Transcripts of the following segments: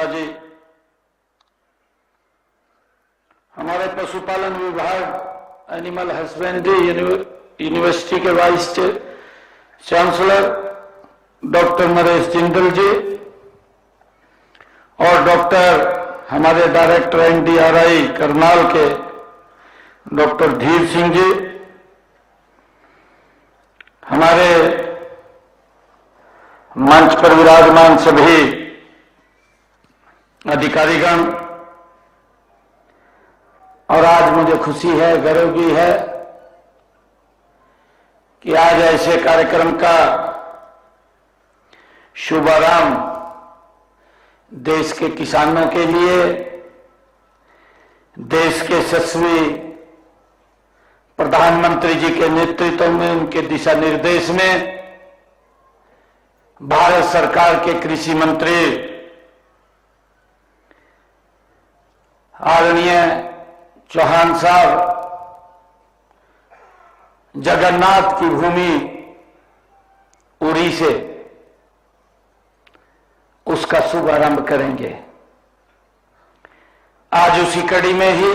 मिश्रा जी, हमारे पशुपालन विभाग एनिमल हस्बेंड्री यूनिवर्सिटी के vice chancellor doctor Naresh Jindal ji और डॉक्टर हमारे डायरेक्टर एनडीआरआई करनाल के डॉक्टर धीर सिंह जी, हमारे मंच पर विराजमान सभी अधिकारीगण, और आज मुझे खुशी है, गर्व भी है कि आज ऐसे कार्यक्रम का शुभारंभ देश के किसानों के लिए, देश के यशस्वी प्रधानमंत्री जी के नेतृत्व में, उनके दिशा निर्देश में भारत सरकार के कृषि मंत्री आदरणीय चौहान साहब जगन्नाथ की भूमि उड़ी से उसका शुभारंभ करेंगे। आज उसी कड़ी में ही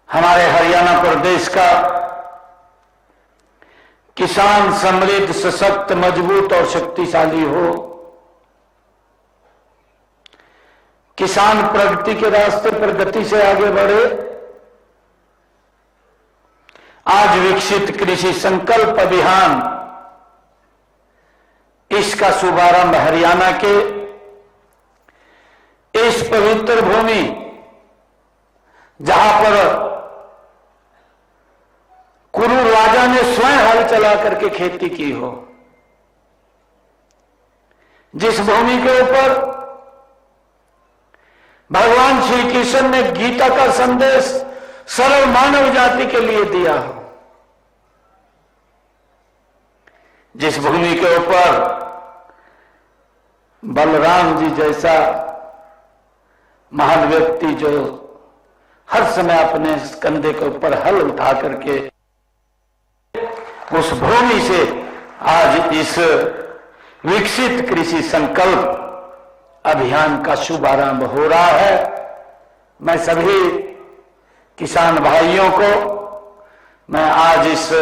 हमारे हरियाणा प्रदेश का किसान समृद्ध, सशक्त, मजबूत और शक्तिशाली हो, किसान प्रगति के रास्ते पर गति से आगे बढ़े, आज विकसित कृषि संकल्प अभियान, इसका शुभारंभ हरियाणा के इस पवित्र भूमि जहां पर कुरु राजा ने स्वयं हल चला करके खेती की हो, जिस भूमि के ऊपर भगवान श्री कृष्ण ने गीता का संदेश सरल मानव जाति के लिए दिया हो, जिस भूमि के ऊपर बलराम जी जैसा महान व्यक्ति जो हर समय अपने कंधे के ऊपर हल उठा करके उस भूमि से आज इस विकसित कृषि संकल्प अभियान का शुभारंभ हो रहा है। मैं सभी किसान भाइयों को मैं आज इस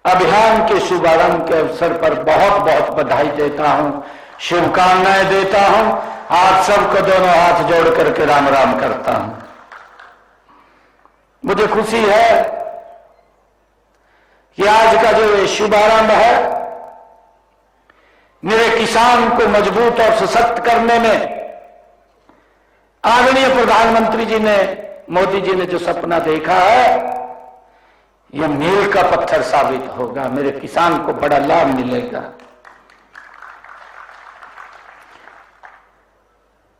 अभियान के शुभारंभ के अवसर पर बहुत बहुत बधाई देता हूं, शुभकामनाएं देता हूं। आप सबको दोनों हाथ जोड़ करके राम राम करता हूं। मुझे खुशी है कि आज का जो ये शुभारंभ है, मेरे किसान को मजबूत और सशक्त करने में आदरणीय प्रधानमंत्री जी ने, मोदी जी ने जो सपना देखा है, यह मील का पत्थर साबित होगा। मेरे किसान को बड़ा लाभ मिलेगा।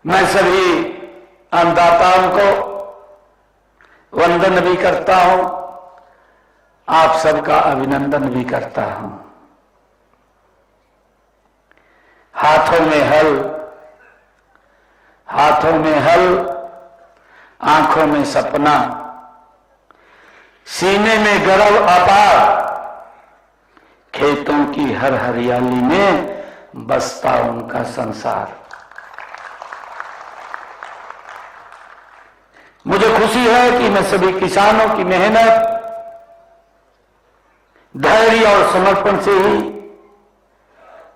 मैं सभी अन्नदाताओं को वंदन भी करता हूं, आप सबका अभिनंदन भी करता हूं। हाथों में हल, हाथों में हल, आंखों में सपना, सीने में गर्व अपार, खेतों की हर हरियाली में बसता उनका संसार। मुझे खुशी है कि मैं सभी किसानों की मेहनत, धैर्य और समर्पण से ही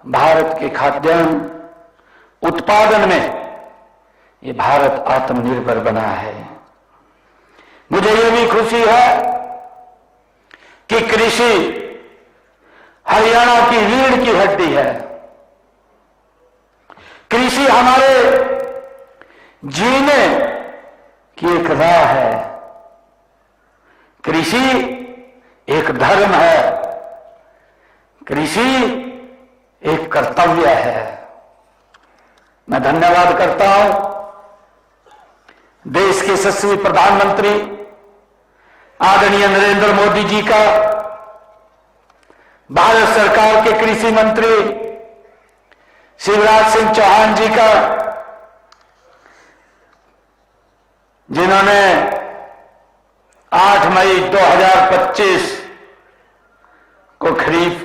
भारत के खाद्यान्न उत्पादन में ये भारत आत्मनिर्भर बना है। मुझे ये भी खुशी है कि कृषि हरियाणा की रीढ़ की हड्डी है। कृषि हमारे जीने की एक राह है। कृषि एक धर्म है, कृषि एक कर्तव्य है। मैं धन्यवाद करता हूं देश के यशस्वी प्रधानमंत्री आदरणीय नरेंद्र मोदी जी का, भारत सरकार के कृषि मंत्री शिवराज सिंह चौहान जी का, जिन्होंने 8 मई 2025 को खरीफ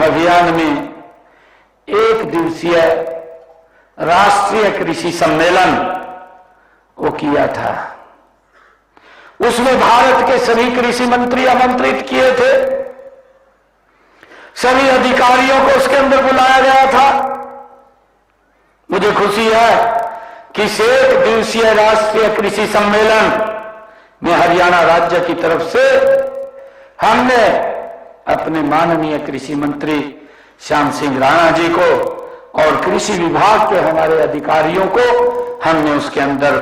अभियान में एक दिवसीय राष्ट्रीय कृषि सम्मेलन वो किया था। उसमें भारत के सभी कृषि मंत्री आमंत्रित किए थे, सभी अधिकारियों को उसके अंदर बुलाया गया था। मुझे खुशी है कि इस एक दिवसीय राष्ट्रीय कृषि सम्मेलन में हरियाणा राज्य की तरफ से हमने अपने माननीय कृषि मंत्री श्याम सिंह राणा जी को और कृषि विभाग के हमारे अधिकारियों को हमने उसके अंदर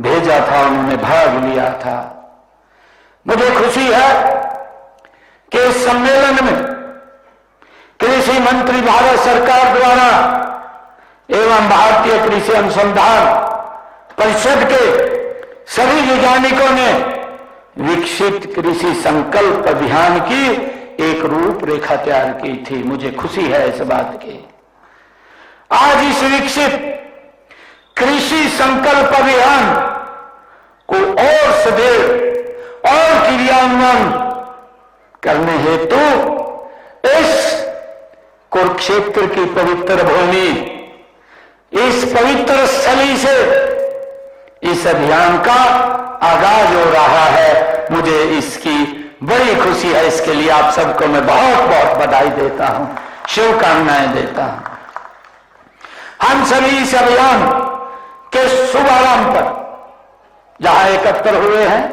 भेजा था, उन्होंने भाग लिया था। मुझे खुशी है कि इस सम्मेलन में कृषि मंत्री भारत सरकार द्वारा एवं भारतीय कृषि अनुसंधान परिषद के सभी वैज्ञानिकों ने विकसित कृषि संकल्प अभियान की एक रूपरेखा तैयार की थी। मुझे खुशी है इस बात की। आज इस विकसित कृषि संकल्प अभियान को और सदैव और क्रियान्वयन करने हेतु इस कुरुक्षेत्र की पवित्र भूमि, इस पवित्र स्थली से इस अभियान का आगाज हो रहा है। मुझे इसकी बड़ी खुशी है। इसके लिए आप सबको मैं बहुत बहुत बधाई देता हूं, शुभकामनाएं देता हूं। हम सभी इस अभियान के शुभारंभ पर जहां एकत्र हुए हैं,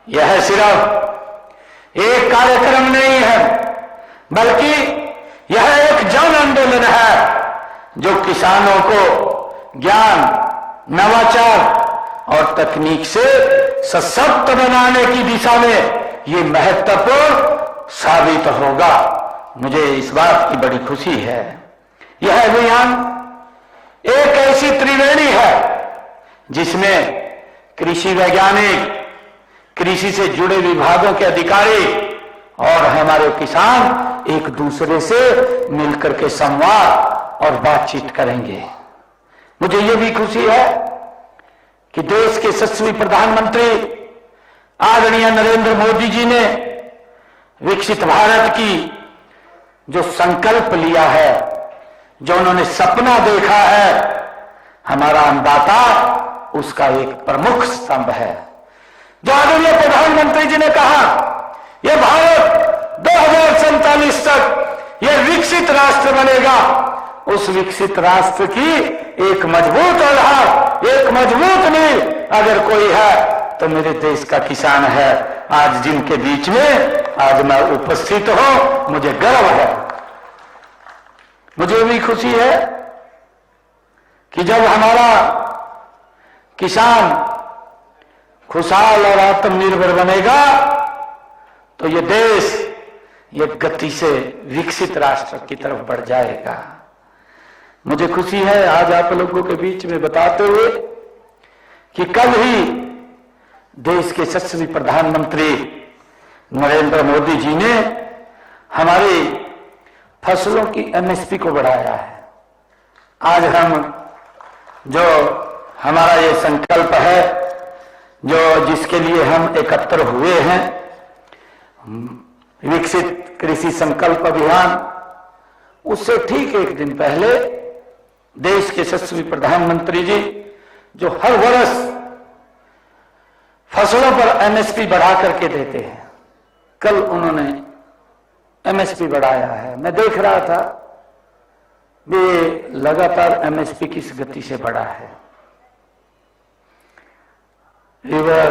यह सिर्फ एक कार्यक्रम नहीं है, बल्कि यह एक जन आंदोलन है जो किसानों को ज्ञान, नवाचार और तकनीक से सशक्त बनाने की दिशा में ये महत्वपूर्ण साबित होगा। मुझे इस बात की बड़ी खुशी है। यह अभियान एक ऐसी त्रिवेणी है जिसमें कृषि वैज्ञानिक, कृषि से जुड़े विभागों के अधिकारी और हमारे किसान एक दूसरे से मिलकर के संवाद और बातचीत करेंगे। मुझे ये भी खुशी है कि देश के यशस्वी प्रधानमंत्री आदरणीय नरेंद्र मोदी जी ने विकसित भारत की जो संकल्प लिया है, जो उन्होंने सपना देखा है, हमारा अन्नदाता उसका एक प्रमुख स्तंभ है। जो आदरणीय प्रधानमंत्री जी ने कहा यह भारत 2047 तक यह विकसित राष्ट्र बनेगा, उस विकसित राष्ट्र की एक मजबूत आधार, एक मजबूत नींव अगर कोई है तो मेरे देश का किसान है। आज जिनके बीच में आज मैं उपस्थित हूं, मुझे गर्व है। मुझे भी खुशी है कि जब हमारा किसान खुशहाल और आत्मनिर्भर बनेगा तो ये देश ये गति से विकसित राष्ट्र की तरफ बढ़ जाएगा। मुझे खुशी है आज आप लोगों के बीच में बताते हुए कि कल ही देश के यशस्वी प्रधानमंत्री नरेंद्र मोदी जी ने हमारी फसलों की एमएसपी को बढ़ाया है। आज हम जो हमारा ये संकल्प है, जो जिसके लिए हम एकत्र हुए हैं, विकसित कृषि संकल्प अभियान, उससे ठीक एक दिन पहले देश के यशस्वी प्रधानमंत्री जी जो हर वर्ष फसलों पर एमएसपी बढ़ा करके देते हैं, कल उन्होंने एमएसपी बढ़ाया है। मैं देख रहा था भी लगातार एमएसपी किस गति से बढ़ा है। इधर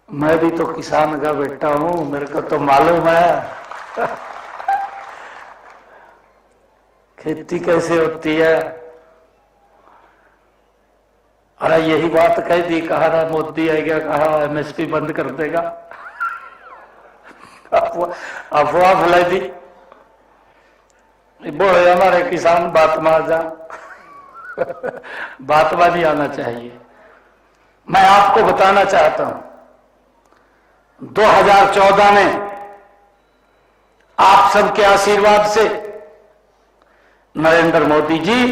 मैं भी तो किसान का बेटा हूं, मेरे को तो मालूम है खेती कैसे होती है। अरे यही बात कह दी, कहा ना मोदी आ गया, कहा एमएसपी बंद कर देगा, अफवाह फैलाई दी। बोले हमारे किसान बात मान जा बात में नहीं आना चाहिए। मैं आपको बताना चाहता हूं 2014 में आप सबके आशीर्वाद से नरेंद्र मोदी जी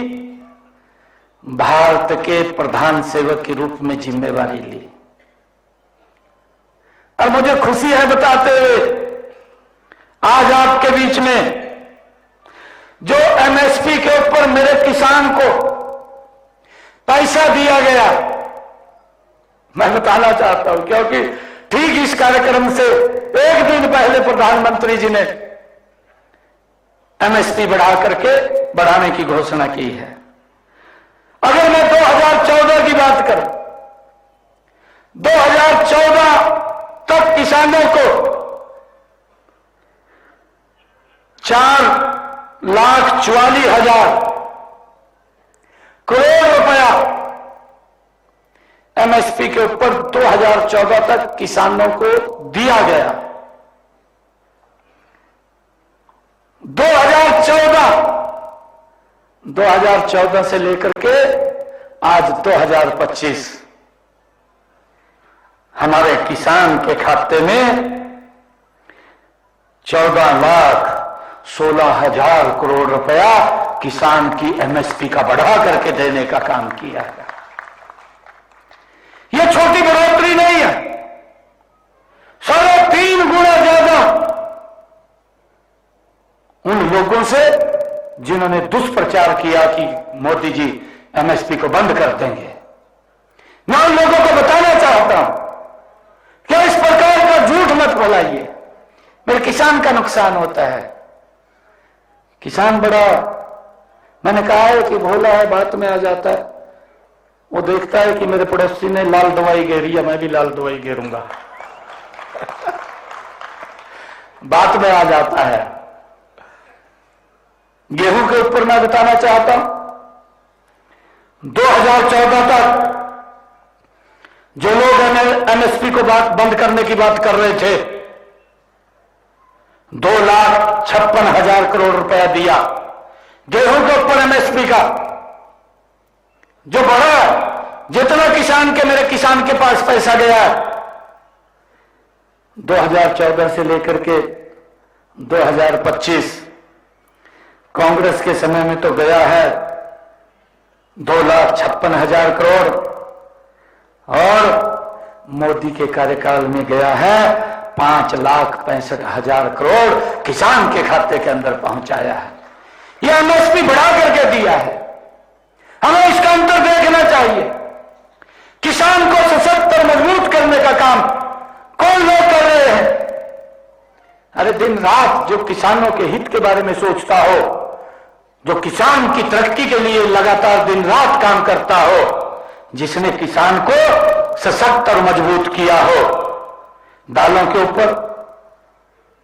भारत के प्रधान सेवक के रूप में जिम्मेवारी ली। और मुझे खुशी है बताते हुए आज आपके बीच में जो एमएसपी के ऊपर मेरे किसान को पैसा दिया गया, मैं बताना चाहता हूं, क्योंकि ठीक इस कार्यक्रम से एक दिन पहले प्रधानमंत्री जी ने एमएसपी बढ़ाने की घोषणा की है। अगर मैं 2014 की बात करूं, 2014 तक किसानों को 4,44,000 करोड़ रुपया एमएसपी के ऊपर 2014 तक किसानों को दिया गया। 2014 से लेकर के आज 2025 हमारे किसान के खाते में 14,16,000 करोड़ रुपया किसान की एमएसपी का बढ़ा करके देने का काम किया है। यह छोटी बढ़ोतरी नहीं है, 3.5 गुना ज्यादा उन लोगों से जिन्होंने दुष्प्रचार किया कि मोदी जी एमएसपी को बंद कर देंगे। मैं उन लोगों को बताना चाहता हूं कि इस प्रकार का झूठ मत बोलाइए, मेरे किसान का नुकसान होता है। किसान बड़ा, मैंने कहा है कि भोला है, बात में आ जाता है। वो देखता है कि मेरे पड़ोसी ने लाल दवाई घेरी है, मैं भी लाल दवाई घेरूंगा। बात में आ जाता है। गेहूं के ऊपर मैं बताना चाहता हूं, 2014 तक जो लोग एमएसपी को बंद करने की बात कर रहे थे, 2,56,000 करोड़ रुपया दिया गेहूं के ऊपर एमएसपी का, जो बढ़ा। जितना किसान के, मेरे किसान के पास पैसा गया 2014 से लेकर के 2025, कांग्रेस के समय में तो गया है 2,56,000 करोड़, और मोदी के कार्यकाल में गया है 5,65,000 करोड़ किसान के खाते के अंदर पहुंचाया है। यह एमएसपी बढ़ा करके दिया है। हमें इसका अंतर देखना चाहिए। किसान को सशक्त और मजबूत करने का काम कौन लोग कर रहे हैं? अरे दिन रात जो किसानों के हित के बारे में सोचता हो, जो किसान की तरक्की के लिए लगातार दिन रात काम करता हो, जिसने किसान को सशक्त और मजबूत किया हो। दालों के ऊपर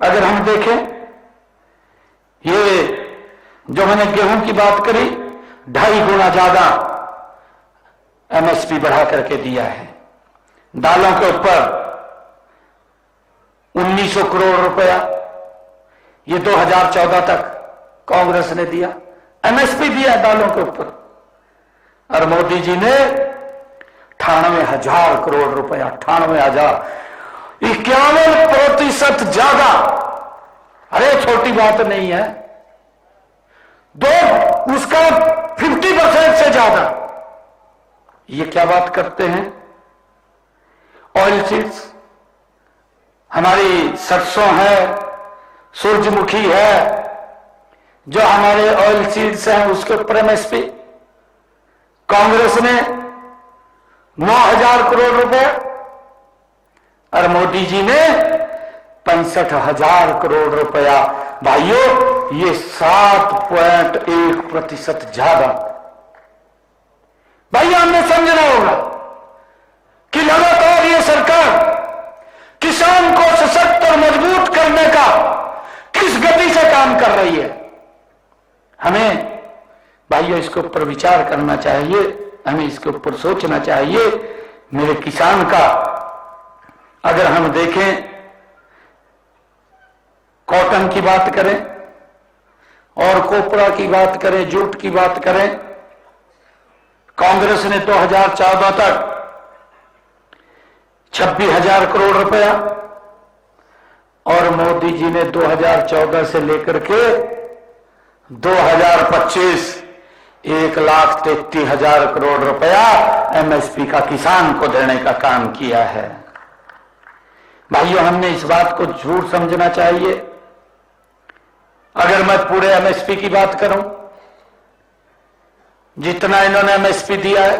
अगर हम देखें, ये जो मैंने गेहूं की बात करी, 2.5 गुना ज्यादा एमएसपी बढ़ा करके दिया है। दालों के ऊपर 1,900 करोड़ रुपया ये 2014 तक कांग्रेस ने दिया, एमएसपी दिया दालों के ऊपर। और मोदी जी ने 98,000 करोड़ रुपया, 98,000, 51% ज्यादा। अरे छोटी बात नहीं है, उसका 50% से ज्यादा। ये क्या बात करते हैं? ऑयल सीड्स, हमारी सरसों है, सूरजमुखी है, जो हमारे ऑयल सीड्स हैं, उसके ऊपर एमएसपी कांग्रेस ने 9,000 करोड़ रुपए और मोदी जी ने 65,000 करोड़ रुपया। भाइयों, ये 7.1% ज्यादा। भाइयों, हमने समझना होगा कि लगातार ये सरकार किसान को सशक्त और मजबूत करने का किस गति से काम कर रही है। हमें भाइयों इसके ऊपर विचार करना चाहिए, हमें इसके ऊपर सोचना चाहिए। मेरे किसान का अगर हम देखें, कॉटन की बात करें और कोपरा की बात करें, जूट की बात करें, कांग्रेस ने 2014 तक 26,000 करोड़ रुपया और मोदी जी ने 2014 से लेकर के 2025 1,33,000 करोड़ रुपया एमएसपी का किसान को देने का काम किया है। भाइयों, हमने इस बात को झूठ समझना चाहिए। अगर मैं पूरे एमएसपी की बात करूं, जितना इन्होंने एमएसपी दिया है,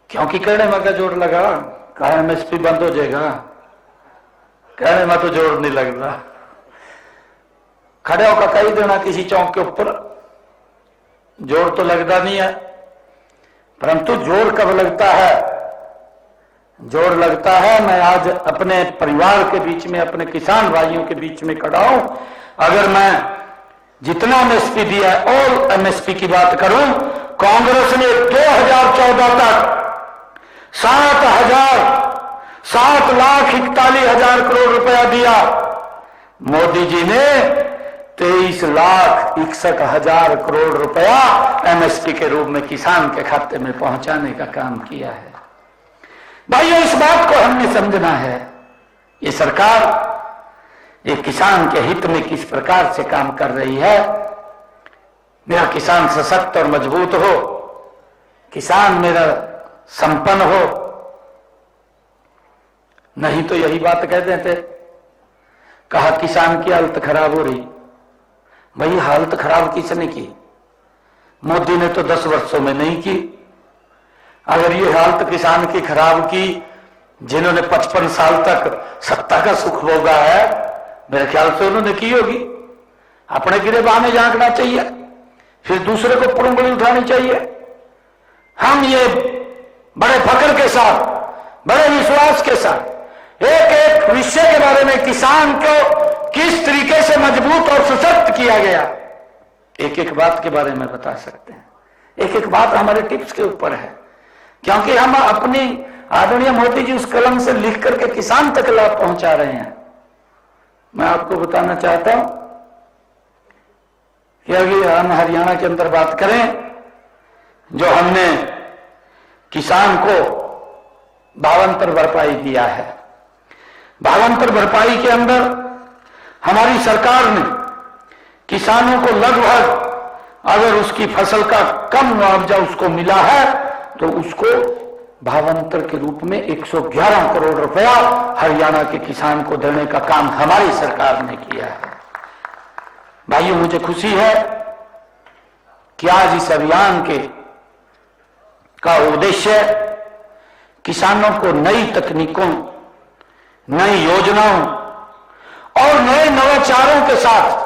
क्योंकि कहने में का जोड़ लगा, कहा एमएसपी बंद हो जाएगा, कहने में तो जोड़ नहीं लग रहा। खड़े होकर कही देना किसी चौक के ऊपर, जोड़ तो लगता नहीं है। परंतु जोड़ कब लगता है? जोड़ लगता है मैं आज अपने परिवार के बीच में, अपने किसान भाइयों के बीच में खड़ा हूं। अगर मैं जितना एमएसपी दिया है और एमएसपी की बात करूं, कांग्रेस ने 2014 तक 7,41,40,000 करोड़ रुपया दिया। मोदी जी ने 23,61,000 करोड़ रुपया एमएसपी के रूप में किसान के खाते में पहुंचाने का काम किया है। भाइयों, इस बात को हमने समझना है, ये सरकार ये किसान के हित में किस प्रकार से काम कर रही है। मेरा किसान सशक्त और मजबूत हो, किसान मेरा संपन्न हो, नहीं तो यही बात कह देते, कहा किसान की हालत खराब हो रही। भाई, हालत खराब किसने की? मोदी ने तो 10 वर्षों में नहीं की। अगर ये हालत किसान की खराब की जिन्होंने 55 साल तक सत्ता का सुख भोगा है, मेरे ख्याल से उन्होंने की होगी। अपने गिरेबान में झांकना चाहिए, फिर दूसरे को पुरंगली उठानी चाहिए। हम ये बड़े फक्र के साथ, बड़े विश्वास के साथ एक एक विषय के बारे में, किसान को किस तरीके से मजबूत और सशक्त किया गया, एक एक बात के बारे में बता सकते हैं। एक एक बात हमारे टिप्स के ऊपर है, क्योंकि हम अपनी आदरणीय मोदी जी उस कलम से लिख करके किसान तक लाभ पहुंचा रहे हैं। मैं आपको बताना चाहता हूं कि अभी हम हरियाणा के अंदर बात करें, जो हमने किसान को भावांतर भरपाई दिया है, भावांतर भरपाई के अंदर हमारी सरकार ने किसानों को लगभग, अगर उसकी फसल का कम मुआवजा उसको मिला है तो उसको भावांतर के रूप में 111 करोड़ रुपया हरियाणा के किसान को देने का काम हमारी सरकार ने किया है। भाइयों, मुझे खुशी है कि आज इस अभियान का उद्देश्य किसानों को नई तकनीकों, नई योजनाओं और नए नवाचारों के साथ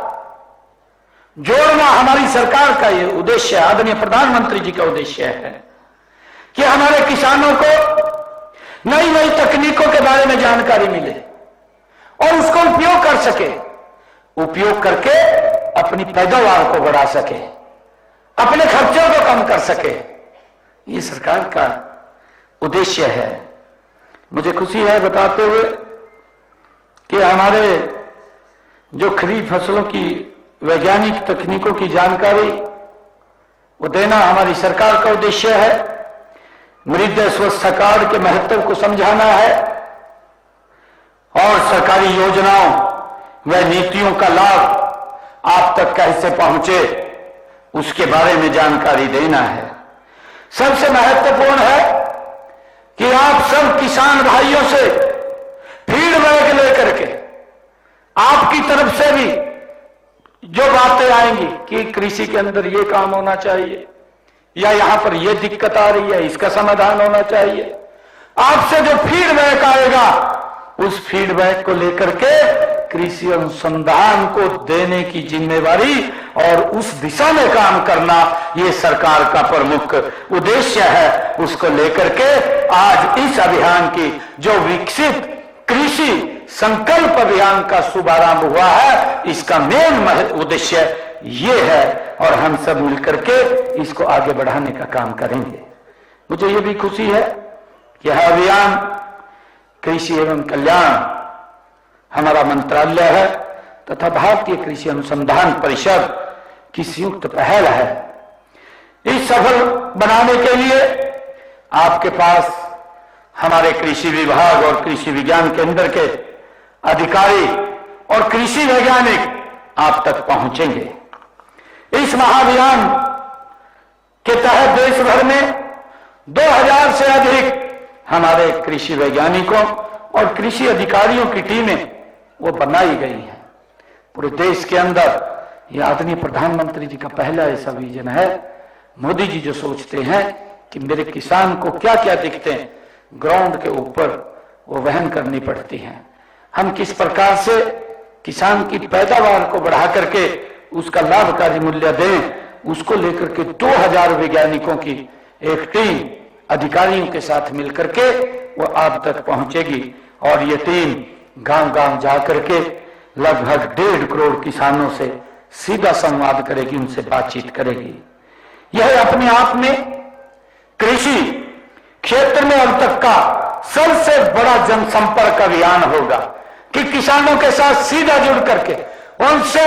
जोड़ना हमारी सरकार का ये उद्देश्य है। आदरणीय प्रधानमंत्री जी का उद्देश्य है कि हमारे किसानों को नई नई तकनीकों के बारे में जानकारी मिले और उसको उपयोग कर सके, उपयोग करके अपनी पैदावार को बढ़ा सके, अपने खर्चों को कम कर सके। ये सरकार का उद्देश्य है। मुझे खुशी है बताते हुए कि हमारे जो खरीफ फसलों की वैज्ञानिक तकनीकों की जानकारी वो देना हमारी सरकार का उद्देश्य है। मृदा स्वास्थ्य कार्ड के महत्व को समझाना है और सरकारी योजनाओं व नीतियों का लाभ आप तक कैसे पहुंचे उसके बारे में जानकारी देना है। सबसे महत्वपूर्ण है कि आप सब किसान भाइयों से फीडबैक लेकर के आपकी तरफ से भी जो बातें आएंगी कि कृषि के अंदर ये काम होना चाहिए या यहां पर ये दिक्कत आ रही है, इसका समाधान होना चाहिए, आपसे जो फीडबैक आएगा उस फीडबैक को लेकर के कृषि अनुसंधान को देने की जिम्मेवारी और उस दिशा में काम करना ये सरकार का प्रमुख उद्देश्य है। उसको लेकर के आज इस अभियान की जो विकसित कृषि संकल्प अभियान का शुभारंभ हुआ है, इसका मेन उद्देश्य ये है और हम सब मिलकर के इसको आगे बढ़ाने का काम करेंगे। मुझे ये भी खुशी है कि यह अभियान कृषि एवं कल्याण हमारा मंत्रालय है तथा भारतीय कृषि अनुसंधान परिषद की संयुक्त पहल है। इस सफल बनाने के लिए आपके पास हमारे कृषि विभाग और कृषि विज्ञान केंद्र के अधिकारी और कृषि वैज्ञानिक आप तक पहुंचेंगे। इस महाअभियान के तहत देश भर में 2000 से अधिक हमारे कृषि वैज्ञानिकों और कृषि अधिकारियों की टीमें वो बनाई गई हैं। पूरे देश के अंदर ये आदरणीय प्रधानमंत्री जी का पहला ऐसा विजन है। मोदी जी जो सोचते हैं कि मेरे किसान को क्या क्या दिखते हैं ग्राउंड के ऊपर, वो वहन करनी पड़ती हैं। हम किस प्रकार से किसान की पैदावार को बढ़ा करके उसका लाभकारी मूल्य दें, उसको लेकर के 2000 वैज्ञानिकों की एक टीम अधिकारियों के साथ मिलकर के वो आप तक पहुंचेगी और ये टीम गांव गांव जाकर के लगभग 1.5 करोड़ किसानों से सीधा संवाद करेगी, उनसे बातचीत करेगी। यह अपने आप में कृषि क्षेत्र में अब तक का सबसे बड़ा जनसंपर्क अभियान होगा कि किसानों के साथ सीधा जुड़ करके उनसे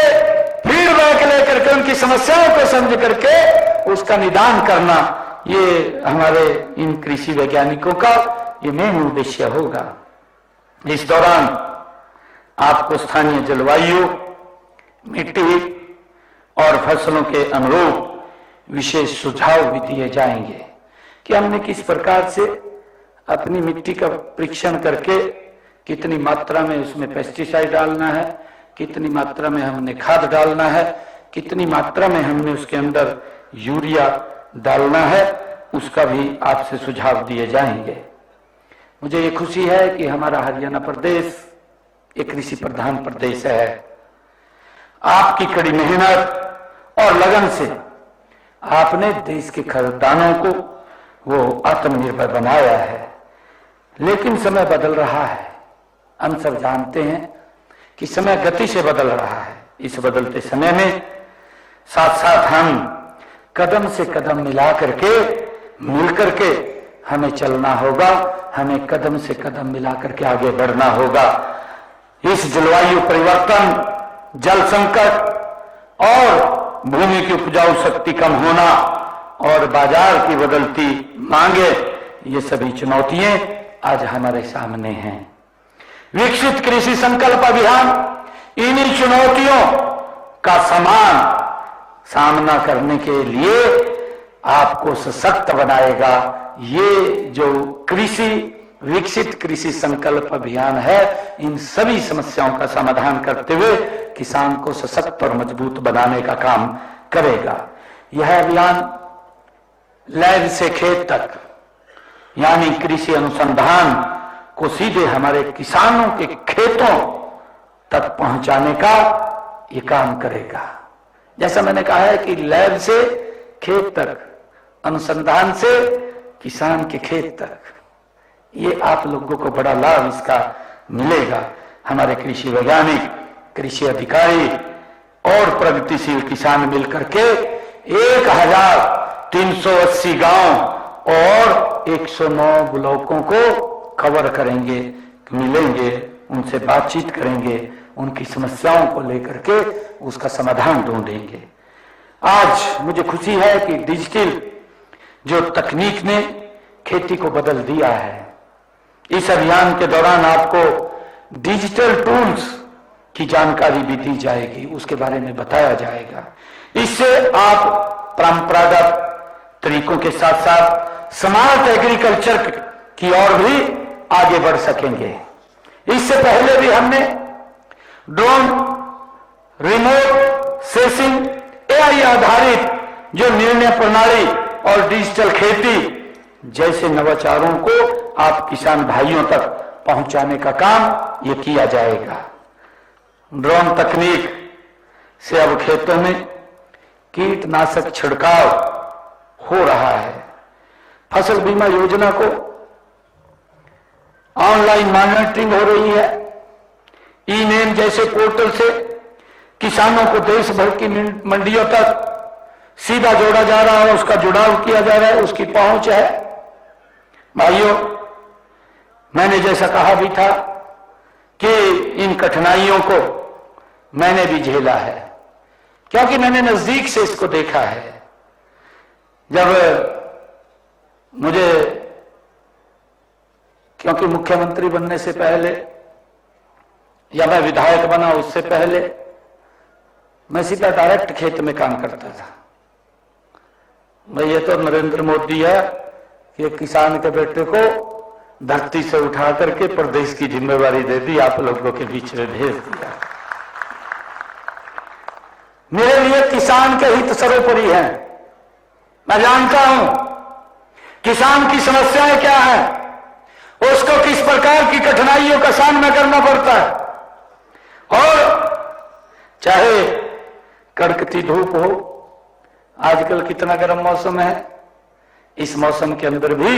फीडबैक लेकर के उनकी समस्याओं को समझ करके उसका निदान करना, ये हमारे इन कृषि वैज्ञानिकों का ये मेन उद्देश्य होगा। इस दौरान आपको स्थानीय जलवायु, मिट्टी और फसलों के अनुरूप विशेष सुझाव भी दिए जाएंगे कि हमने किस प्रकार से अपनी मिट्टी का परीक्षण करके कितनी मात्रा में उसमें पेस्टिसाइड डालना है, कितनी मात्रा में हमने खाद डालना है, कितनी मात्रा में हमने उसके अंदर यूरिया डालना है, उसका भी आपसे सुझाव दिए जाएंगे। मुझे ये खुशी है कि हमारा हरियाणा प्रदेश एक कृषि प्रधान प्रदेश है। आपकी कड़ी मेहनत और लगन से आपने देश के खाद्यान्नों को वो आत्मनिर्भर बनाया है। लेकिन समय बदल रहा है, हम सब जानते हैं कि समय गति से बदल रहा है। इस बदलते समय में साथ साथ हम कदम से कदम मिला करके मिल करके हमें चलना होगा, हमें कदम से कदम मिला करके आगे बढ़ना होगा। इस जलवायु परिवर्तन, जल संकट और भूमि की उपजाऊ शक्ति कम होना और बाजार की बदलती मांगे, ये सभी चुनौतियां आज हमारे सामने हैं। विकसित कृषि संकल्प अभियान इन्हीं चुनौतियों का सामना करने के लिए आपको सशक्त बनाएगा। ये जो विकसित कृषि संकल्प अभियान है, इन सभी समस्याओं का समाधान करते हुए किसान को सशक्त और मजबूत बनाने का काम करेगा। यह अभियान लैब से खेत तक यानी कृषि अनुसंधान को सीधे हमारे किसानों के खेतों तक पहुंचाने का ये काम करेगा। जैसा मैंने कहा है कि लैब से खेत तक, अनुसंधान से किसान के खेत तक, ये आप लोगों को बड़ा लाभ इसका मिलेगा। हमारे कृषि वैज्ञानिक, कृषि अधिकारी और प्रगतिशील किसान मिलकर के 1380 गांव और 109 ब्लॉकों को कवर करेंगे, मिलेंगे, उनसे बातचीत करेंगे, उनकी समस्याओं को लेकर के उसका समाधान ढूंढेंगे। आज मुझे खुशी है कि डिजिटल जो तकनीक ने खेती को बदल दिया है। इस अभियान के दौरान आपको डिजिटल टूल्स की जानकारी भी दी जाएगी, उसके बारे में बताया जाएगा। इससे आप परंपरागत तरीकों के साथ साथ स्मार्ट एग्रीकल्चर की ओर भी आगे बढ़ सकेंगे। इससे पहले भी हमने ड्रोन, रिमोट सेंसिंग, एआई आधारित जो निर्णय प्रणाली और डिजिटल खेती जैसे नवाचारों को आप किसान भाइयों तक पहुंचाने का काम ये किया जाएगा। ड्रोन तकनीक से अब खेतों में कीटनाशक छिड़काव हो रहा है। फसल बीमा योजना को ऑनलाइन मॉनिटरिंग हो रही है। ई-नेम जैसे पोर्टल से किसानों को देश भर की मंडियों तक सीधा जोड़ा जा रहा है, उसका जुड़ाव किया जा रहा है, उसकी पहुंच है। भाइयों, मैंने जैसा कहा भी था कि इन कठिनाइयों को मैंने भी झेला है, क्योंकि मैंने नजदीक से इसको देखा है। जब मुझे, क्योंकि मुख्यमंत्री बनने से पहले या मैं विधायक बना उससे पहले मैं सीधा डायरेक्ट खेत में काम करता था। भाई ये तो नरेंद्र मोदी है कि किसान के बेटे को धरती से उठा करके प्रदेश की जिम्मेवारी दे दी, आप लोगों के बीच में भेज दिया। मेरे लिए किसान के हित सर्वोपरि है। मैं जानता हूं किसान की समस्याएं क्या है, उसको किस प्रकार की कठिनाइयों का सामना करना पड़ता है, और चाहे कड़कती धूप हो, आजकल कितना गर्म मौसम है, इस मौसम के अंदर भी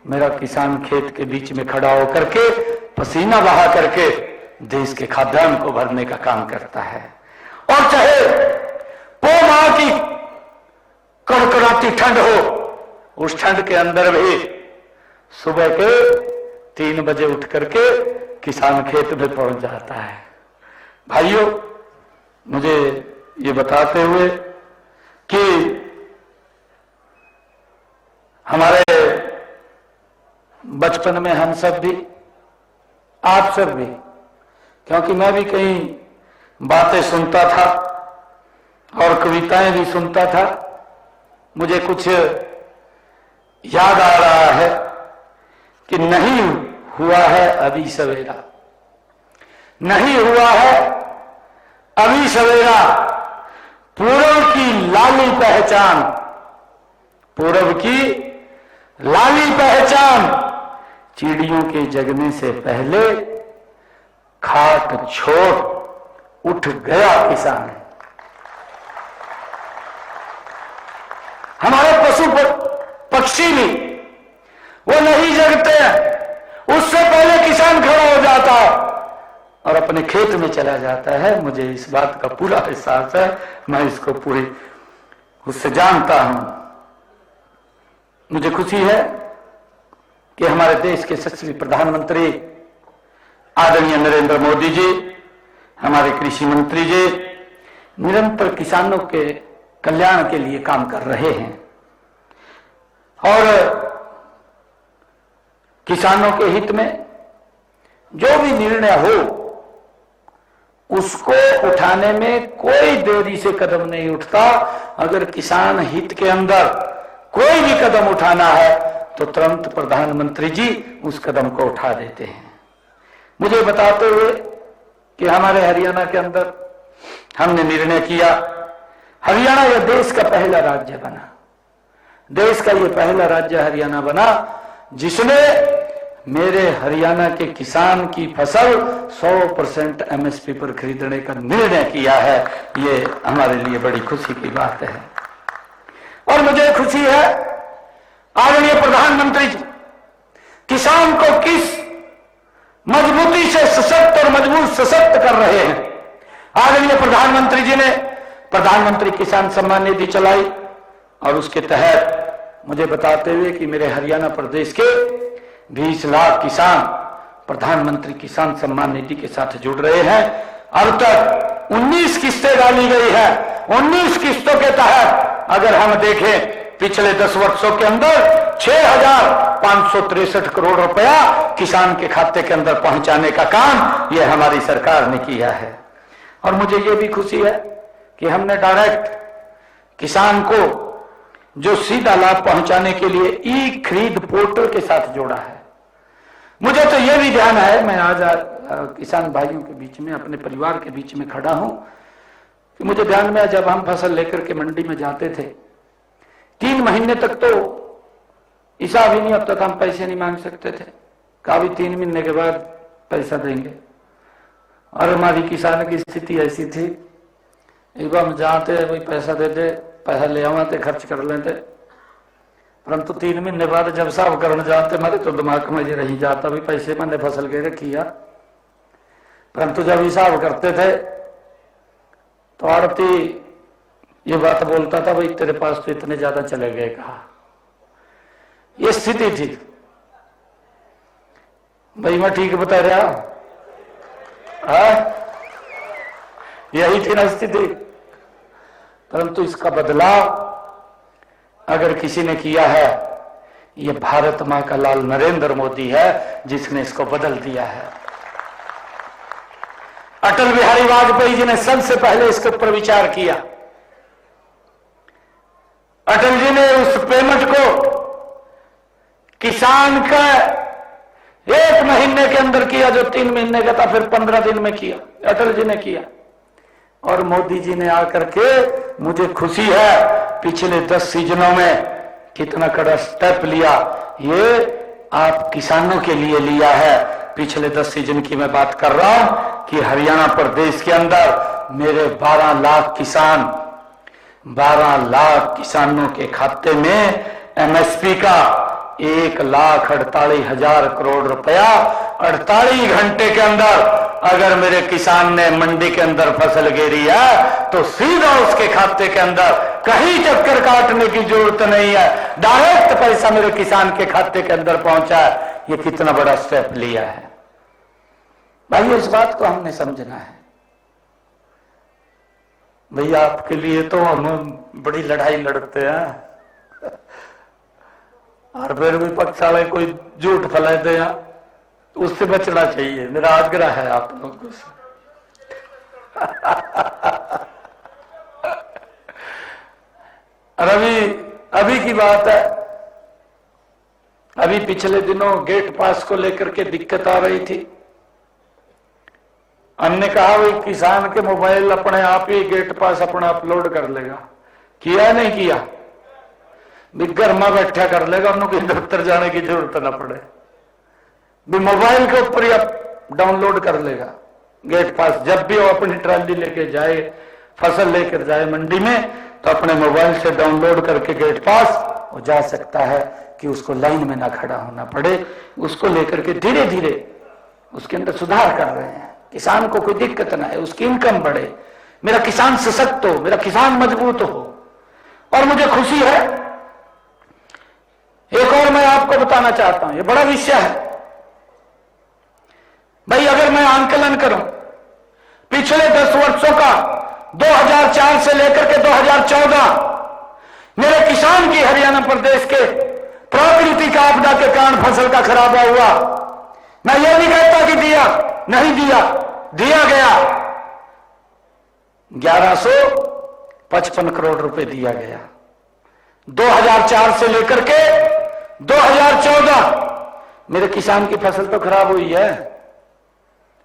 मेरा किसान खेत के बीच में खड़ा होकर के पसीना बहा करके देश के खाद्यान्न को भरने का काम करता है। और चाहे पो माह की कड़कड़ाती ठंड हो, उस ठंड के अंदर भी सुबह के 3 बजे उठ करके किसान खेत में पहुंच जाता है। भाइयों, मुझे ये बताते हुए कि हमारे बचपन में हम सब भी, आप सब भी, क्योंकि मैं भी कई बातें सुनता था और कविताएं भी सुनता था, मुझे कुछ याद आ रहा है कि नहीं हुआ है अभी सवेरा, नहीं हुआ है अभी सवेरा, पूरब की लाली पहचान, पूरब की लाली पहचान, चिड़ियों के जगने से पहले खाट छोड़ उठ गया किसान। हमारे पशु पक्षी भी वो नहीं जगते हैं, उससे पहले किसान खड़ा हो जाता है और अपने खेत में चला जाता है। मुझे इस बात का पूरा एहसास है, मैं इसको पूरी उससे जानता हूं। मुझे खुशी है कि हमारे देश के यशस्वी प्रधानमंत्री आदरणीय नरेंद्र मोदी जी, हमारे कृषि मंत्री जी निरंतर किसानों के कल्याण के लिए काम कर रहे हैं और किसानों के हित में जो भी निर्णय हो उसको उठाने में कोई देरी से कदम नहीं उठता। अगर किसान हित के अंदर कोई भी कदम उठाना है तो तुरंत प्रधानमंत्री जी उस कदम को उठा देते हैं। मुझे बताते हुए कि हमारे हरियाणा के अंदर हमने निर्णय किया, हरियाणा यह देश का पहला राज्य बना, देश का यह पहला राज्य हरियाणा बना जिसने मेरे हरियाणा के किसान की फसल 100% एमएसपी पर खरीदने का निर्णय किया है। ये हमारे लिए बड़ी खुशी की बात है और मुझे खुशी है आदरणीय प्रधानमंत्री जी किसान को किस मजबूती से सशक्त और मजबूत सशक्त कर रहे हैं। आदरणीय प्रधानमंत्री जी ने प्रधानमंत्री किसान सम्मान निधि चलाई और उसके तहत मुझे बताते हुए कि मेरे हरियाणा प्रदेश के 20 लाख किसान प्रधानमंत्री किसान सम्मान निधि के साथ जुड़ रहे हैं। अब तक 19 किस्तें डाली गई है। 19 किस्तों के तहत अगर हम देखें पिछले 10 वर्षों के अंदर 6,563 करोड़ रुपया किसान के खाते के अंदर पहुंचाने का काम यह हमारी सरकार ने किया है। और मुझे यह भी खुशी है कि हमने डायरेक्ट किसान को जो सीधा लाभ पहुंचाने के लिए ई खरीद पोर्टल के साथ जोड़ा है। मुझे तो यह भी ध्यान है, मैं आज किसान भाइयों के बीच में अपने परिवार के बीच में खड़ा हूं कि मुझे ध्यान में जब हम फसल लेकर के मंडी में जाते थे 3 महीने तक तो हिसाब ही नहीं, अब तक हम पैसे नहीं मांग सकते थे, कभी 3 महीने के बाद पैसा देंगे। और हमारी किसान की स्थिति ऐसी थी, एक बार हम जाते भाई पैसा दे दे, पैसा ले आते खर्च कर लेते, परंतु 3 महीने बाद जब साहब करने जाते मेरे तो दिमाग में ये रही जाता भी पैसे मैंने फसल के रखिया। परंतु जब हिसाब करते थे तो आड़ती ये बात बोलता था भाई तेरे पास तो इतने ज्यादा चले गए, कहा ये स्थिति थी। भाई मैं ठीक बता रहा, यही थी ना स्थिति। परंतु इसका बदलाव अगर किसी ने किया है, ये भारत मां का लाल नरेंद्र मोदी है जिसने इसको बदल दिया है। अटल बिहारी वाजपेयी जी ने सबसे पहले इसके ऊपर विचार किया। अटल जी ने उस पेमेंट को किसान का 1 महीने के अंदर किया, जो 3 महीने का था, फिर 15 दिन में किया, अटल जी ने किया। और मोदी जी ने आकर के, मुझे खुशी है, पिछले 10 सीजनों में कितना कड़ा स्टेप लिया। ये आप किसानों के लिए लिया है। पिछले 10 सीजन की मैं बात कर रहा हूं कि हरियाणा प्रदेश के अंदर मेरे 12 लाख किसानों के खाते में एमएसपी का 1,48,000 करोड़ रुपया 48 घंटे के अंदर अगर मेरे किसान ने मंडी के अंदर फसल गिरी है तो सीधा उसके खाते के अंदर, कहीं चक्कर काटने की जरूरत नहीं है, डायरेक्ट पैसा मेरे किसान के खाते के अंदर पहुंचा है। ये कितना बड़ा स्टेप लिया है भाई, इस बात को हमने समझना है। भैया आपके लिए तो हम बड़ी लड़ाई लड़ते हैं और फिर विपक्ष वाले कोई झूठ फैलाते हैं, उससे बचना चाहिए, मेरा आग्रह है आप लोगों से। और अभी की बात है, अभी पिछले दिनों गेट पास को लेकर के दिक्कत आ रही थी। हमने कहा भाई किसान के मोबाइल अपने आप ही गेट पास अपना अपलोड कर लेगा। किया नहीं किया? घर में बैठा कर लेगा, उनको दफ्तर जाने की जरूरत ना पड़े, भी मोबाइल के ऊपर ही आप डाउनलोड कर लेगा गेट पास। जब भी वो अपनी ट्राली लेके जाए, फसल लेकर जाए मंडी में, तो अपने मोबाइल से डाउनलोड करके गेट पास वो जा सकता है कि उसको लाइन में ना खड़ा होना पड़े। उसको लेकर के धीरे धीरे उसके अंदर सुधार कर रहे हैं, किसान को कोई दिक्कत ना है, उसकी इनकम बढ़े, मेरा किसान सशक्त हो, मेरा किसान मजबूत हो। और मुझे खुशी है, एक और मैं आपको बताना चाहता हूं, ये बड़ा विषय है भाई। अगर मैं आंकलन करूं पिछले 10 वर्षों का, 2004 से लेकर के 2014, मेरे किसान की हरियाणा प्रदेश के प्राकृतिक आपदा के कारण फसल का खराबा हुआ, मैं ये नहीं कहता कि दिया नहीं दिया, दिया गया। 1155 करोड़ रुपए दिया गया 2004 से लेकर के 2014। मेरे किसान की फसल तो खराब हुई है।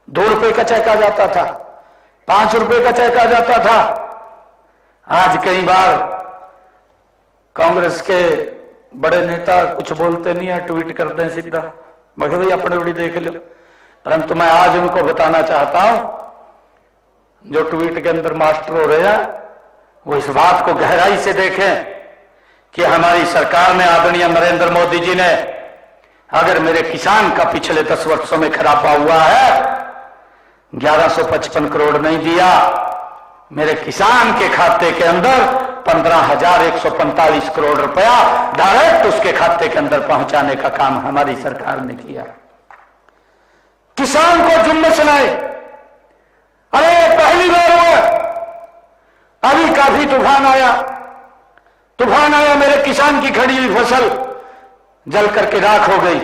2 रुपए का चेक आ जाता था, 5 रुपए का चेक आ जाता था। आज कई बार कांग्रेस के बड़े नेता कुछ बोलते नहीं है, ट्वीट करते हैं सीधा, मगर भाई अपने बड़ी देख लो। परंतु मैं आज उनको बताना चाहता हूं, जो ट्वीट के अंदर मास्टर हो रहे हैं, वो इस बात को गहराई से देखें कि हमारी सरकार ने, आदरणीय नरेंद्र मोदी जी ने, अगर मेरे किसान का पिछले 10 वर्षों में खराबा हुआ है, 1155 करोड़ नहीं दिया, मेरे किसान के खाते के अंदर 15,145 करोड़ रुपया डायरेक्ट उसके खाते के अंदर पहुंचाने का काम हमारी सरकार ने किया। किसान को जुम्मन सुनाए, अरे पहली बार हुआ, अभी काफी तूफान आया, मेरे किसान की खड़ी हुई फसल जल करके राख हो गई।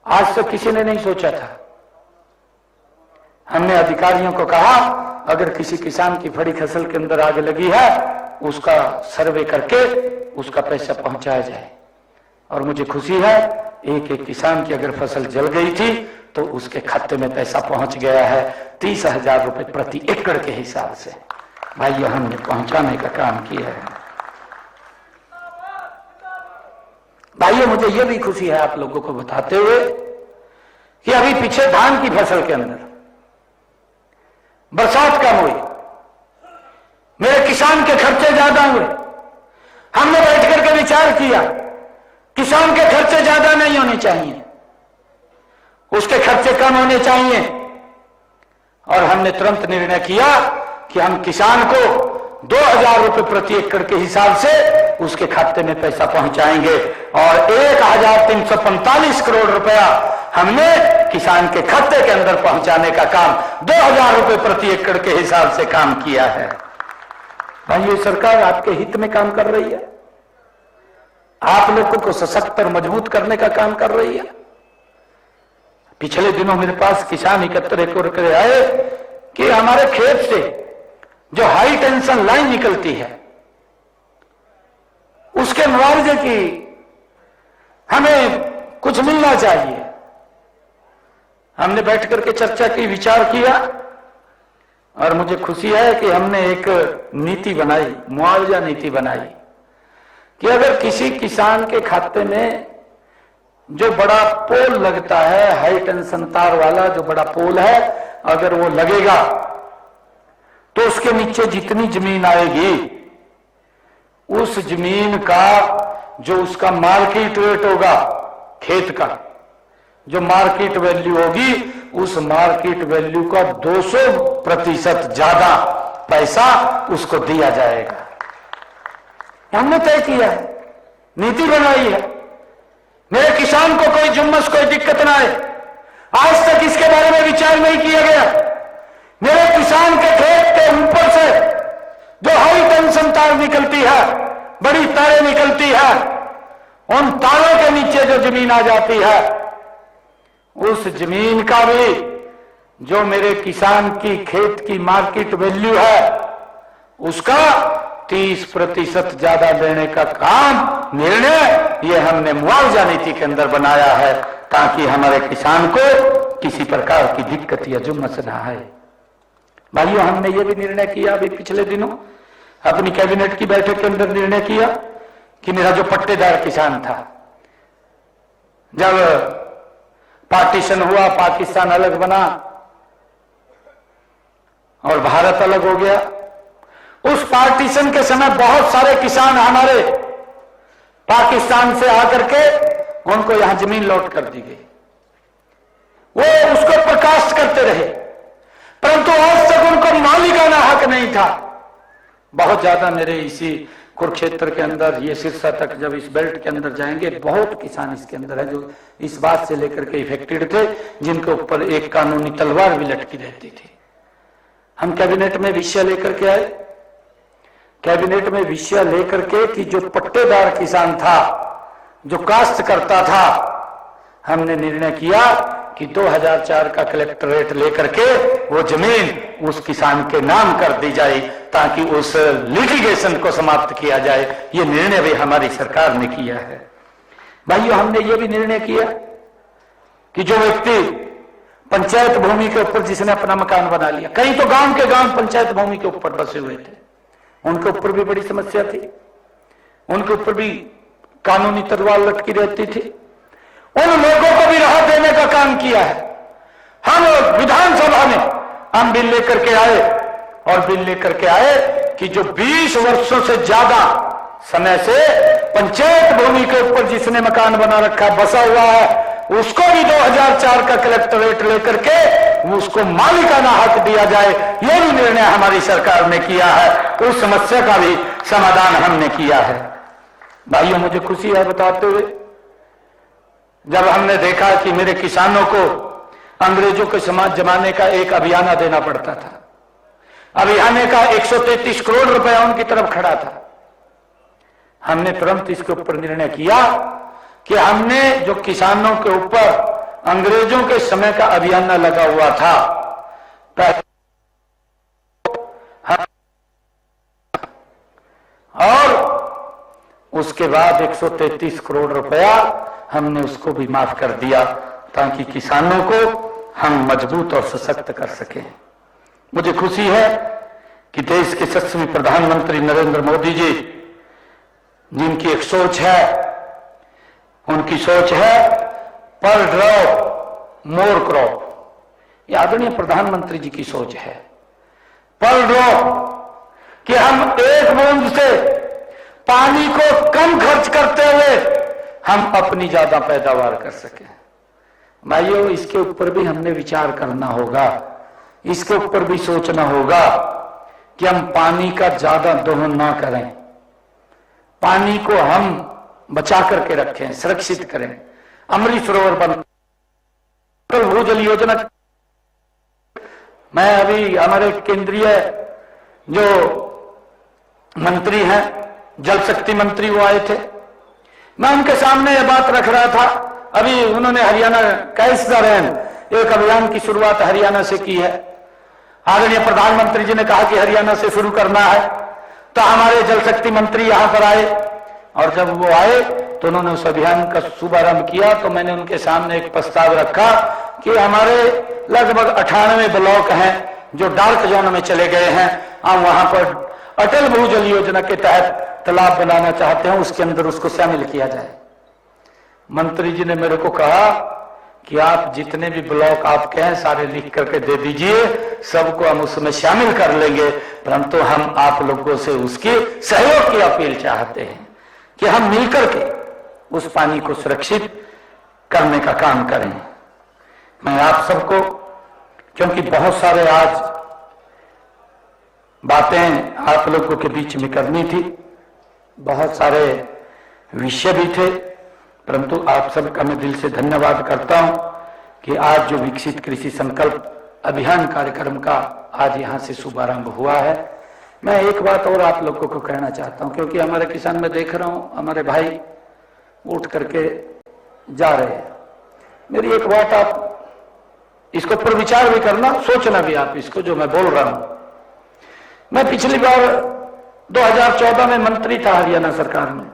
आज तक किसी ने नहीं सोचा था। हमने अधिकारियों को कहा, अगर किसी किसान की फड़ी फसल के अंदर आग लगी है, उसका सर्वे करके उसका पैसा पहुंचाया जाए। और मुझे खुशी है, एक किसान की अगर फसल जल गई थी तो उसके खाते में पैसा पहुंच गया है 30,000 रुपए प्रति एकड़ के हिसाब से। भाई ये हमने पहुंचाने का काम किया है। भाइयों, मुझे यह भी खुशी है आप लोगों को बताते हुए कि अभी पीछे धान की फसल के अंदर बरसात कम हुई, मेरे किसान के खर्चे ज्यादा हुए। हमने बैठ करके विचार किया, किसान के खर्चे ज्यादा नहीं होने चाहिए, उसके खर्चे कम होने चाहिए। और हमने तुरंत निर्णय किया कि हम किसान को 2,000 रुपए प्रति एकड़ के हिसाब से उसके खाते में पैसा पहुंचाएंगे और 1,345 करोड़ रुपया हमने किसान के खाते के अंदर पहुंचाने का काम 2,000 रुपए प्रति एकड़ के हिसाब से काम किया है। भाई ये सरकार आपके हित में काम कर रही है, आप लोगों को सशक्त और मजबूत करने का काम कर रही है। पिछले दिनों मेरे पास किसान एकत्र करके आए कि हमारे खेत से जो हाई टेंशन लाइन निकलती है उसके मुआवजे की हमें कुछ मिलना चाहिए। हमने बैठ करके चर्चा की, विचार किया और मुझे खुशी है कि हमने एक नीति बनाई, मुआवजा नीति बनाई, कि अगर किसी किसान के खाते में जो बड़ा पोल लगता है, हाई टेंशन तार वाला जो बड़ा पोल है, अगर वो लगेगा तो उसके नीचे जितनी जमीन आएगी उस जमीन का जो उसका मार्केट रेट होगा, खेत का जो मार्केट वैल्यू होगी, उस मार्केट वैल्यू का 200% ज्यादा पैसा उसको दिया जाएगा। हमने तय किया है, नीति बनाई है। मेरे किसान को कोई जुम्मस, कोई दिक्कत ना आए। आज तक इसके बारे में विचार नहीं किया गया। मेरे किसान के खेत के ऊपर से जो हाई टेंशन तार निकलती है, बड़ी तारें निकलती है, उन तारों के नीचे जो जमीन आ जाती है, उस जमीन का भी जो मेरे किसान की खेत की मार्केट वैल्यू है, उसका 30% ज्यादा देने का काम, निर्णय ये हमने मुआवजा नीति के अंदर बनाया है, ताकि हमारे किसान को किसी प्रकार की दिक्कत या जुम्मस ना आए। भाइयों, हमने ये भी निर्णय किया अभी पिछले दिनों अपनी कैबिनेट की बैठक के अंदर निर्णय किया कि मेरा जो पट्टेदार किसान था, जब पार्टीशन हुआ, पाकिस्तान अलग बना और भारत अलग हो गया, उस पार्टीशन के समय बहुत सारे किसान हमारे पाकिस्तान से आकर के उनको यहां जमीन लौट कर दी गई। वो उसको प्रकाश करते रहे, परंतु आज तक उनको मालिकाना हक नहीं था। बहुत ज्यादा मेरे इसी कुरुक्षेत्र के अंदर, ये सिरसा तक जब इस बेल्ट के अंदर जाएंगे, बहुत किसान इसके अंदर है जो इस बात से लेकर के इफेक्टेड थे, जिनके ऊपर एक कानूनी तलवार भी लटकी रहती थी। हम कैबिनेट में विषय लेकर के आए, कैबिनेट में विषय लेकर के कि जो पट्टेदार किसान था, जो काश्त करता था, हमने निर्णय किया कि 2004 का कलेक्टरेट लेकर के वो जमीन उस किसान के नाम कर दी जाए, ताकि उस लिटिगेशन को समाप्त किया जाए। ये निर्णय भी हमारी सरकार ने किया है। भाइयों, हमने ये भी निर्णय किया कि जो व्यक्ति पंचायत भूमि के ऊपर जिसने अपना मकान बना लिया, कहीं तो गांव के गांव पंचायत भूमि के ऊपर बसे हुए थे, उनके ऊपर भी बड़ी समस्या थी, उनके ऊपर भी कानूनी तलवार लटकी रहती थी। उन लोगों को भी राहत देने का काम किया है। हम विधानसभा में हम बिल लेकर के आए, और बिल लेकर के आए कि जो 20 वर्षों से ज्यादा समय से पंचायत भूमि के ऊपर जिसने मकान बना रखा, बसा हुआ है, उसको भी 2004 का कलेक्टरेट लेकर के उसको मालिकाना हक दिया जाए। यह भी निर्णय हमारी सरकार ने किया है। उस समस्या का भी समाधान हमने किया है। भाइयों, मुझे खुशी है बताते हुए, जब हमने देखा कि मेरे किसानों को अंग्रेजों के समाज जमाने का एक अभियाना देना पड़ता था, अभियाने का 133 करोड़ रुपया उनकी तरफ खड़ा था, हमने तुरंत इसके ऊपर निर्णय किया कि हमने जो किसानों के ऊपर अंग्रेजों के समय का अभियाना लगा हुआ था, और उसके बाद 133 करोड़ रुपया हमने उसको भी माफ कर दिया, ताकि किसानों को हम मजबूत और सशक्त कर सकें। मुझे खुशी है कि देश के यशस्वी प्रधानमंत्री नरेंद्र मोदी जी, जिनकी एक सोच है, उनकी सोच है पर ड्रॉप मोर क्रॉप। ये आदरणीय प्रधानमंत्री जी की सोच है, पर ड्रॉप, कि हम एक बूंद से पानी को कम खर्च करते हुए हम अपनी ज्यादा पैदावार कर सकें। भाइयों, इसके ऊपर भी हमने विचार करना होगा, इसके ऊपर भी सोचना होगा कि हम पानी का ज्यादा दोहन ना करें, पानी को हम बचा करके रखें, सुरक्षित करें। अमृत सरोवर बन, भूजल योजना, मैं अभी हमारे केंद्रीय जो मंत्री हैं, जल शक्ति मंत्री, वो आए थे, मैं उनके सामने यह बात रख रहा था। अभी उन्होंने हरियाणा कैच द रेन एक अभियान की शुरुआत हरियाणा से की है। आदरणीय प्रधानमंत्री जी ने कहा कि हरियाणा से शुरू करना है, तो हमारे जल शक्ति मंत्री यहां पर आए, और जब वो आए तो उन्होंने उस अभियान का शुभारंभ किया। तो मैंने उनके सामने एक प्रस्ताव रखा कि हमारे लगभग 98 ब्लॉक हैं जो डार्क जोन में चले गए हैं, हम वहां पर अटल भूजल योजना के तहत तालाब बनाना चाहते हैं, उसके अंदर उसको शामिल किया जाए। मंत्री जी ने मेरे को कहा कि आप जितने भी ब्लॉक आप कहें सारे लिख करके दे दीजिए, सबको हम उसमें शामिल कर लेंगे, परंतु हम आप लोगों से उसकी सहयोग की अपील चाहते हैं कि हम मिलकर के उस पानी को सुरक्षित करने का काम करें। मैं आप सबको, क्योंकि बहुत सारे आज बातें आप लोगों के बीच में करनी थी, बहुत सारे विषय भी थे, परंतु आप सबका मैं दिल से धन्यवाद करता हूं कि आज जो विकसित कृषि संकल्प अभियान कार्यक्रम का आज यहां से शुभारंभ हुआ है। मैं एक बात और आप लोगों को कहना चाहता हूं, क्योंकि हमारे किसान में देख रहा हूं हमारे भाई उठ करके जा रहे हैं। मेरी एक बात आप इसको पर विचार भी करना, सोचना भी आप इसको जो मैं बोल रहा हूं। मैं पिछली बार 2014 में मंत्री था हरियाणा सरकार में।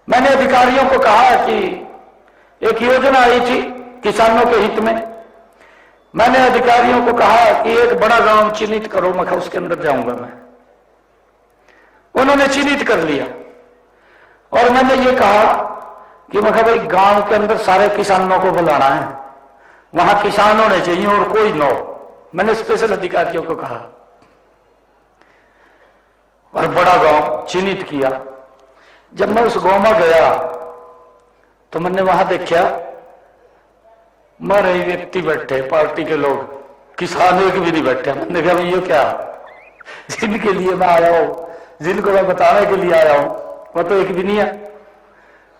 मैंने अधिकारियों को कहा कि एक योजना आई थी किसानों के हित में। मैंने अधिकारियों को कहा कि एक बड़ा गांव चिन्हित करो, मैं उसके अंदर जाऊंगा मैं। उन्होंने चिन्हित कर लिया और मैंने ये कहा कि मैं भाई गांव के अंदर सारे किसानों को बुलाना है, वहां किसान होने चाहिए और कोई न हो। मैंने स्पेशल अधिकारियों को कहा और बड़ा गांव चिन्हित किया। जब मैं उस गांव में गया तो मैंने वहां देखा मरे व्यक्ति बैठे, पार्टी के लोग, किसान एक भी नहीं बैठे। मैंने कहा ये क्या, जिनके लिए मैं आया हूं, जिनको मैं बताने के लिए आया हूं, वो तो एक भी नहीं है।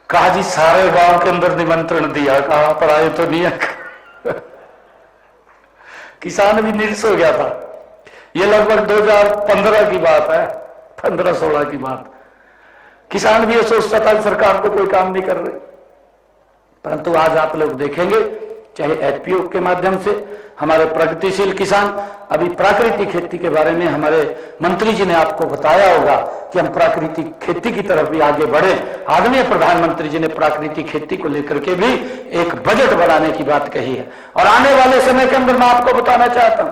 कहा जी सारे गांव के अंदर निमंत्रण दिया, कहा पर आए तो नहीं है। किसान भी निरस हो गया था। ये लगभग 2015 की बात है, 15-16 की बात। किसान भी ये सोचता था सरकार को कोई काम नहीं कर रही, परंतु आज आप लोग देखेंगे चाहे एफपीओ के माध्यम से हमारे प्रगतिशील किसान, अभी प्राकृतिक खेती के बारे में हमारे मंत्री जी ने आपको बताया होगा कि हम प्राकृतिक खेती की तरफ भी आगे बढ़े। आदरणीय प्रधानमंत्री जी ने प्राकृतिक खेती को लेकर के भी एक बजट बनाने की बात कही है और आने वाले समय के अंदर मैं आपको बताना चाहता हूं,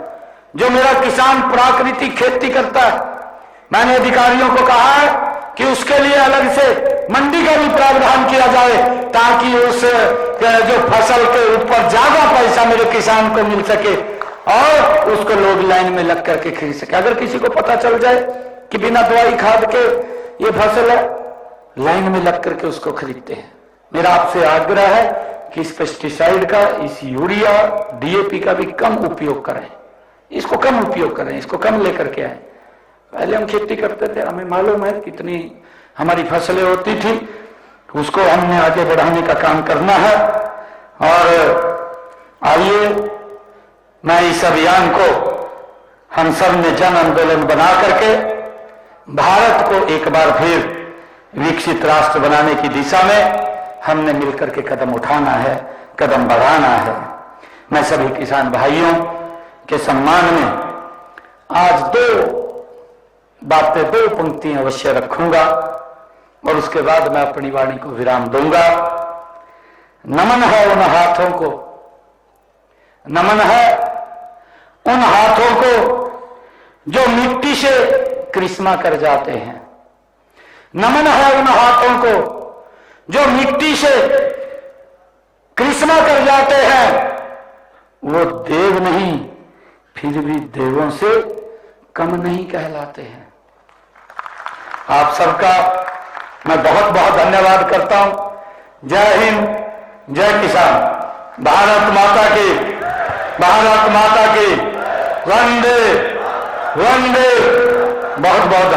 जो मेरा किसान प्राकृतिक खेती करता है, मैंने अधिकारियों को कहा है कि उसके लिए अलग से मंडी का भी प्रावधान किया जाए, ताकि उस जो फसल के ऊपर ज्यादा पैसा मेरे किसान को मिल सके और उसको लोग लाइन में लग करके खरीद सके। अगर किसी को पता चल जाए कि बिना दवाई खाद के ये फसल है, लाइन में लग करके उसको खरीदते हैं। मेरा आपसे आग्रह है कि इस पेस्टिसाइड का, इस यूरिया डीएपी का भी कम उपयोग करें, इसको कम उपयोग करें, इसको कम लेकर के आए। पहले हम खेती करते थे, हमें मालूम है कितनी हमारी फसलें होती थी, उसको हमने आगे बढ़ाने का काम करना है। और आइए मैं इस अभियान को हम सब ने जन आंदोलन बना करके भारत को एक बार फिर विकसित राष्ट्र बनाने की दिशा में हमने मिलकर के कदम उठाना है, कदम बढ़ाना है। मैं सभी किसान भाइयों के सम्मान में आज दो पंक्तियां अवश्य रखूंगा और उसके बाद मैं अपनी वाणी को विराम दूंगा। नमन है उन हाथों को, नमन है उन हाथों को जो मिट्टी से कृष्णा कर जाते हैं। नमन है उन हाथों को जो मिट्टी से कृष्णा कर जाते हैं। वो देव नहीं, फिर भी देवों से कम नहीं कहलाते हैं। आप सबका मैं बहुत बहुत धन्यवाद करता हूं। जय हिंद, जय किसान। भारत माता की, भारत माता की, वंदे वंदे। बहुत बहुत